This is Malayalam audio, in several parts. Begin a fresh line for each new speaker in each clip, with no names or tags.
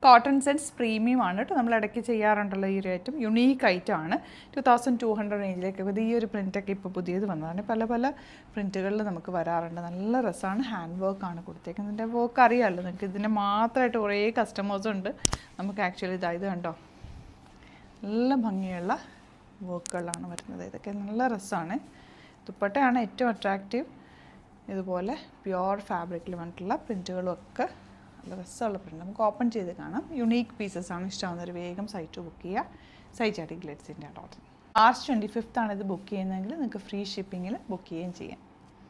കോട്ടൺ സെറ്റ്സ് പ്രീമിയം ആണ് കേട്ടോ. നമ്മൾ ഇടയ്ക്ക് ചെയ്യാറുണ്ടല്ലോ ഈ ഒരു ഐറ്റം. യുണീക്ക് ഐറ്റം ആണ്. 2200 റേഞ്ചിലേക്ക് ഇത് ഈ ഒരു പ്രിൻ്റൊക്കെ ഇപ്പോൾ പുതിയത് വന്നതാണ്. പല പല പ്രിൻറ്റുകളിൽ നമുക്ക് വരാറുണ്ട്. നല്ല രസമാണ്. ഹാൻഡ് വർക്കാണ് കൊടുത്തേക്കുന്നത്. ഇതിൻ്റെ വർക്ക് അറിയാമല്ലോ നിങ്ങൾക്ക്. ഇതിന് മാത്രമായിട്ട് കുറേ കസ്റ്റമേഴ്സ് ഉണ്ട്. നമുക്ക് ആക്ച്വലി ഇത് കണ്ടോ, നല്ല ഭംഗിയുള്ള വർക്കുകളാണ് വരുന്നത്. ഇതൊക്കെ നല്ല രസമാണ്. ദുപ്പട്ടയാണ് ഏറ്റവും അട്രാക്റ്റീവ്. ഇതുപോലെ പ്യുവർ ഫാബ്രിക്കിൽ വന്നിട്ടുള്ള പ്രിൻറ്റുകളും ഒക്കെ നല്ല രസമുള്ള പ്രിൻ്റ്. നമുക്ക് ഓപ്പൺ ചെയ്ത് കാണാം. യുണീക്ക് പീസസ് ആണ്. ഇഷ്ടമാവുന്നവർ വേഗം സൈറ്റ് ബുക്ക് ചെയ്യുക. സൈറ്റ് ഗ്ലിറ്റ്സിൻ്റെ.in. മാർച്ച് 25 ഇത് ബുക്ക് ചെയ്യുന്നതെങ്കിൽ നിങ്ങൾക്ക് ഫ്രീ ഷിപ്പിങ്ങിൽ ബുക്ക് ചെയ്യുകയും ചെയ്യാം.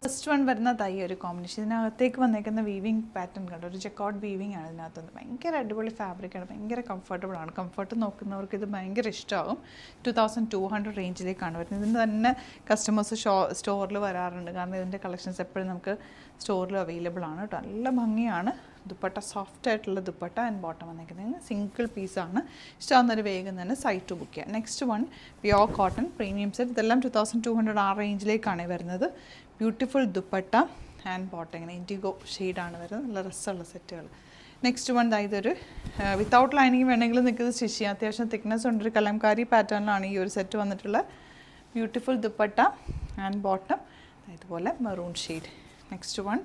ഫസ്റ്റ് വൺ വരുന്ന ഒരു കോമ്പിനേഷൻ. ഇതിനകത്തേക്ക് വന്നേക്കുന്ന വീവിങ് പാറ്റേൺ കണ്ടോ, ഒരു ചെക്കൗട്ട് വീവിങ് ആണ് ഇതിനകത്തുനിന്ന്. ഭയങ്കര അടിപൊളി ഫാബ്രിക്കാണ്, ഭയങ്കര കംഫർട്ടബിൾ ആണ്. കംഫർട്ട് നോക്കുന്നവർക്ക് ഇത് ഭയങ്കര ഇഷ്ടമാകും. 2200 റേഞ്ചിലേക്കാണ് വരുന്നത്. ഇതിന് തന്നെ കസ്റ്റമേഴ്സ് സ്റ്റോറിൽ വരാറുണ്ട്. കാരണം ഇതിൻ്റെ കളക്ഷൻസ് എപ്പോഴും നമുക്ക് സ്റ്റോറിൽ അവൈലബിൾ ആണ് കേട്ടോ. നല്ല ഭംഗിയാണ്. ദുപ്പട്ട സോഫ്റ്റ് ആയിട്ടുള്ള ദുപ്പട്ട ആൻഡ് ബോട്ടം വന്നിരിക്കുന്നത് സിംഗിൾ പീസാണ്. ഇഷ്ടമാകുന്നൊരു വേഗം തന്നെ സൈറ്റ് ബുക്ക് ചെയ്യുക. Next one pure cotton premium set. ഇതെല്ലാം 2200 ആ റേഞ്ചിലേക്കാണ് വരുന്നത്. ബ്യൂട്ടിഫുൾ ദുപ്പട്ട ആൻഡ് ബോട്ടം ഇങ്ങനെ ഇൻഡിഗോ ഷെയ്ഡാണ് വരുന്നത്. നല്ല രസമുള്ള സെറ്റുകൾ. നെക്സ്റ്റ് വൺ ഇതൊരു വിത്തൗട്ട് ലൈനിങ് വേണമെങ്കിൽ നിങ്ങൾക്ക് ഇത് സ്റ്റിച്ച് ചെയ്യാം. അത്യാവശ്യം തിക്നെസ് ഉണ്ട്. ഒരു കലംകാരി പാറ്റേണിലാണ് ഈ ഒരു സെറ്റ് വന്നിട്ടുള്ള. ബ്യൂട്ടിഫുൾ ദുപ്പട്ട ആൻഡ് ബോട്ടം ഇതുപോലെ മെറൂൺ ഷെയ്ഡ്. നെക്സ്റ്റ് വൺ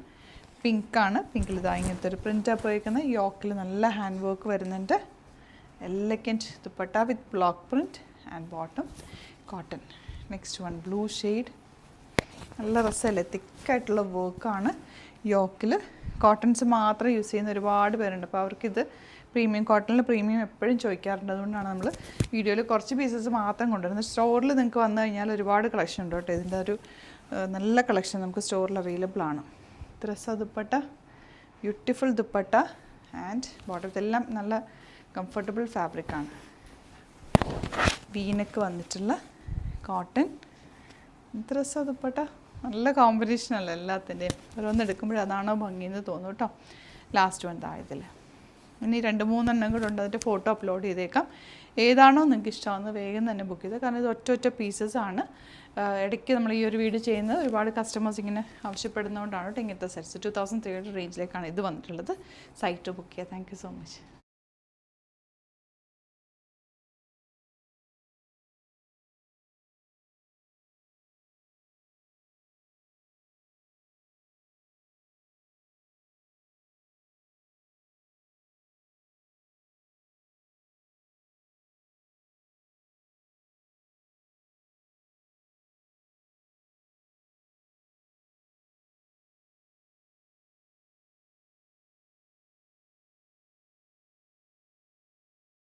പിങ്കാണ്. പിങ്കിൽ ഇങ്ങനത്തെ ഒരു പ്രിൻ്റ് പോയിരിക്കുന്നത്. യോക്കിൽ നല്ല ഹാൻഡ് വർക്ക് വരുന്നുണ്ട്. Elegant dupatta with block print and bottom cotton. Next one blue shade. നല്ല രസമല്ലേ, തിക്കായിട്ടുള്ള വർക്കാണ്. യോക്കിൽ കോട്ടൺസ് മാത്രം യൂസ് ചെയ്യുന്ന ഒരുപാട് പേരുണ്ട്. അപ്പോൾ അവർക്കിത് പ്രീമിയം കോട്ടണിൽ പ്രീമിയം എപ്പോഴും ചോദിക്കാറുണ്ട്. അതുകൊണ്ടാണ് നമ്മൾ വീഡിയോയിൽ കുറച്ച് പീസസ് മാത്രം കൊണ്ടുവരുന്നത്. സ്റ്റോറിൽ നിങ്ങൾക്ക് വന്നു കഴിഞ്ഞാൽ ഒരുപാട് കളക്ഷൻ ഉണ്ട് കേട്ടോ. ഇതിൻ്റെ ഒരു നല്ല കളക്ഷൻ നമുക്ക് സ്റ്റോറിൽ അവൈലബിൾ ആണ്. രസ dupatta, beautiful dupatta and bottom. ഇതെല്ലാം നല്ല കംഫർട്ടബിൾ ഫാബ്രിക്കാണ്. വീനക്ക് വന്നിട്ടുള്ള കോട്ടൺ. രസ ദുപ്പട്ട. നല്ല കോമ്പിനേഷനല്ല എല്ലാത്തിൻ്റെയും. ഓരോന്ന് എടുക്കുമ്പോഴും അതാണോ ഭംഗിയെന്ന് തോന്നും കേട്ടോ. ലാസ്റ്റ് വൺ ഇതിൽ ഇനി 2-3 കൂടെ ഉണ്ട്. അതിൻ്റെ ഫോട്ടോ അപ്ലോഡ് ചെയ്തേക്കാം. ഏതാണോ നിങ്ങൾക്ക് ഇഷ്ടമാകുന്നത് വേഗം തന്നെ ബുക്ക് ചെയ്തത്. കാരണം ഇത് ഒറ്റ പീസസ് ആണ്. ഇടയ്ക്ക് നമ്മൾ ഈ ഒരു വീഡിയോ ചെയ്യുന്നത് ഒരുപാട് കസ്റ്റമേഴ്സ് ഇങ്ങനെ ആവശ്യപ്പെടുന്നതുകൊണ്ടാണ് കേട്ടോ. ഇങ്ങനത്തെ സെറ്റ്സ് 2300 റേഞ്ചിലേക്കാണ് ഇത് വന്നിട്ടുള്ളത്. സൈറ്റ് ബുക്ക് ചെയ്യുക. Thank you so much.